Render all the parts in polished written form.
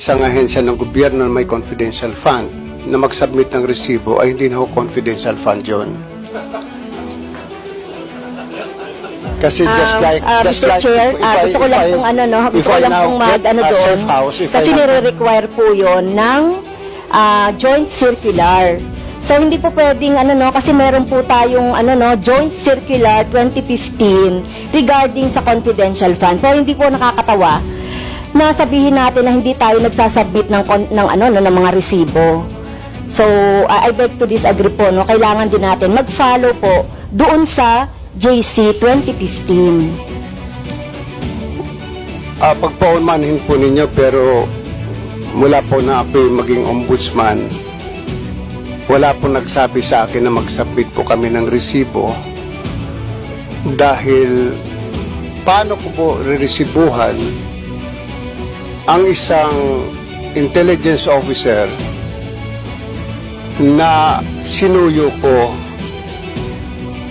Isang ahensya ng gobyerno na may confidential fund na mag-submit ng resibo ay hindi na ho confidential fund yun. Kasi Mr. Chair, gusto ko lang pong doon. Kasi nire-require po yun ng joint circular. So hindi po pwedeng kasi meron po tayong joint circular 2015 regarding sa confidential fund. Pero hindi po nakakatawa na sabihin natin na hindi tayo nagsasubmit ng mga resibo. So I beg to disagree po, no. Kailangan din natin mag-follow po doon sa JC 2015. Pagpaunmanhin po ninyo, pero mula po na ako'y maging ombudsman, wala po nagsabi sa akin na mag-submit po kami ng resibo, dahil paano ko po reresibuhan ang isang intelligence officer na sinuyo ko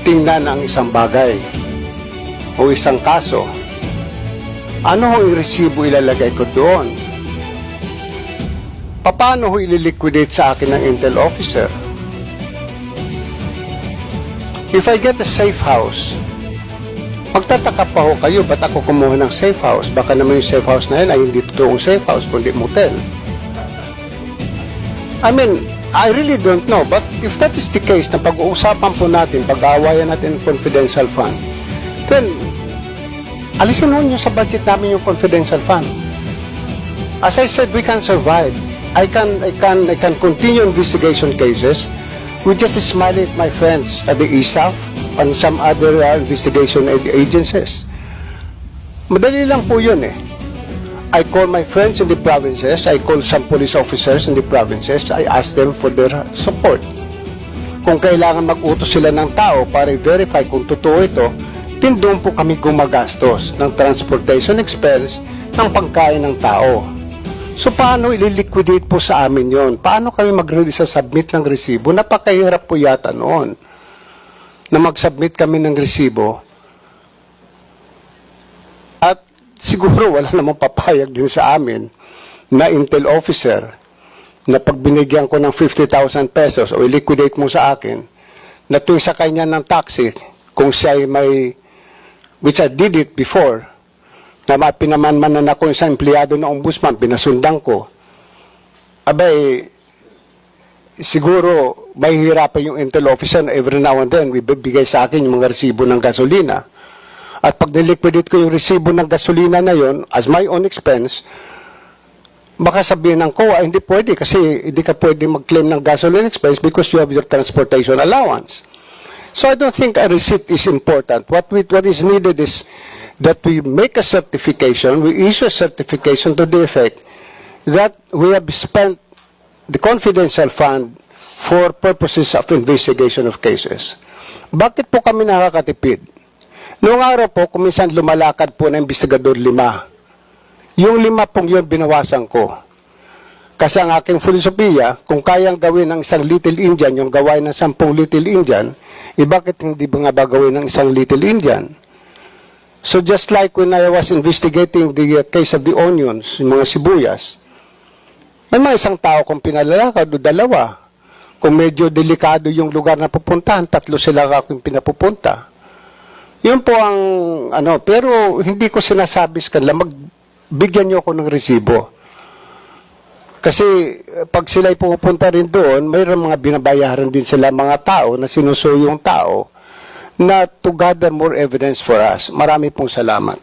tingnan ang isang bagay o isang kaso. Ano ho yung resibo ilalagay ko doon? Paano ho ililiquidate sa akin ng intel officer? If I get a safe house, magtataka pa ho kayo, ba't ako kumuha ng safe house? Baka naman yung safe house na yun ay hindi totoong safe house, kundi motel. I mean, I really don't know, but if that is the case, na pag-uusapan po natin, pag-aawayan natin ng confidential fund, then, alisin mo nyo sa budget namin yung confidential fund. As I said, we can survive. I can continue investigation cases. We just smile at my friends at the ISAF and some other investigation agencies. Madali lang po yun eh. I call my friends in the provinces, I call some police officers in the provinces, I ask them for their support. Kung kailangan mag-utos sila ng tao para i-verify kung totoo ito, din doon po kami gumagastos ng transportation expense ng pagkain ng tao. So paano ililiquidate po sa amin yon? Paano kami mag-submit ng resibo? Napakahirap po yata noon na mag-submit kami ng resibo. At siguro wala namang papayag din sa amin na intel officer na pag binigyan ko ng 50,000 pesos o i-liquidate mo sa akin, na tuwing sa kanya ng taxi, kung siya ay may, which I did it before, na pinamanmanan ako isang empleyado ng ombudsman, pinasundan ko, abay, siguro may hirapan yung intel officer na every now and then, bibigay sa akin yung mga resibo ng gasolina. At pag niliquidate ko yung resibo ng gasolina na yon as my own expense, baka sabihin ng COA, hindi pwede kasi hindi ka pwede mag-claim ng gasoline expense because you have your transportation allowance. So I don't think a receipt is important. What is needed is that we make a certification, we issue a certification to the effect that we have spent the confidential fund for purposes of investigation of cases. Bakit po kami nakakatipid? Noong araw po, kuminsan lumalakad po na investigador 5. Yung 5 pong yun, binawasan ko. Kasi ang aking filosofiya, kung kayang gawin ng isang Little Indian, yung gawain ng 10 Little Indian, bakit hindi ba nga ba gawin ng isang Little Indian? So just like when I was investigating the case of the onions, yung mga sibuyas, may mga isang tao kung pinalalakad o 2. Kung medyo delikado yung lugar na pupuntahan, 3 sila akong pinapupunta. Yun po ang, pero hindi ko sinasabi sa kanila, magbigyan nyo ako ng resibo. Kasi pag sila'y pupunta rin doon, mayroon mga binabayaran din sila mga tao na sinusuyo yung tao na to gather more evidence for us. Marami pong salamat.